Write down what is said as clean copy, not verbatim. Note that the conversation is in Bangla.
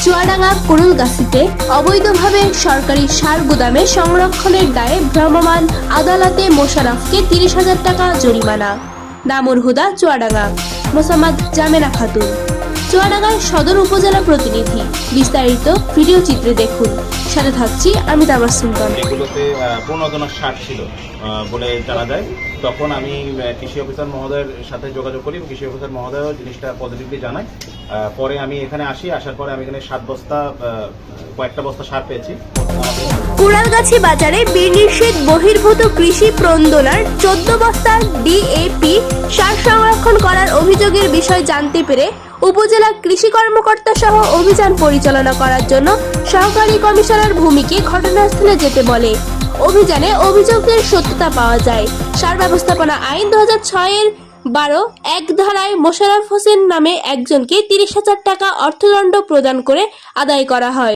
চুয়াডাঙ্গা কুড়ুলগাছিতে অবৈধভাবে সরকারি সার গুদামে সংরক্ষণের দায়ে ভ্রাম্যমাণ আদালতে মোশাররফকে 30,000 টাকা জরিমানা। দামুর হুদা চুয়াডাঙ্গা। মোসাম্মদ জামেনা খাতুন, চুয়াডাঙ্গায় সদর উপজেলা প্রতিনিধি। বিস্তারিত ভিডিও চিত্রে দেখুন। সাথে থাকছি আমি তাবাসসুম। এগুলোতে প্রণোদনার সার ছিল বলে জানা যায়। তখন আমি কৃষি অফিসার মহোদয়ের সাথে যোগাযোগ করি, কৃষি অফিসার মহোদয়ও জিনিসটা পজিটিভলি জানায়। পরে আমি এখানে আসার পরে আমি এখানে কয়েকটা বস্তা সার পেয়েছি। কুড়ালগাছি বাজারে বিনিষেধ বহির্ভূত কৃষি প্রণোদনার 14 বস্তা ডিএপি সার সংরক্ষণ করার অভিযোগের বিষয় জানতে পেরে উপজেলা কৃষি কর্মকর্তা সহ অভিযান পরিচালনা করার জন্য সহকারী কমিশনার ভূমিকে ঘটনাস্থলে যেতে বলে। অভিযানে অভিযোগের সত্যতা পাওয়া যায়। সার ব্যবস্থাপনা আইন 2006-এর 12(1) ধারায় মোশাররফ হোসেন নামে একজনকে 30,000 টাকা অর্থদণ্ড প্রদান করে আদায় করা হয়।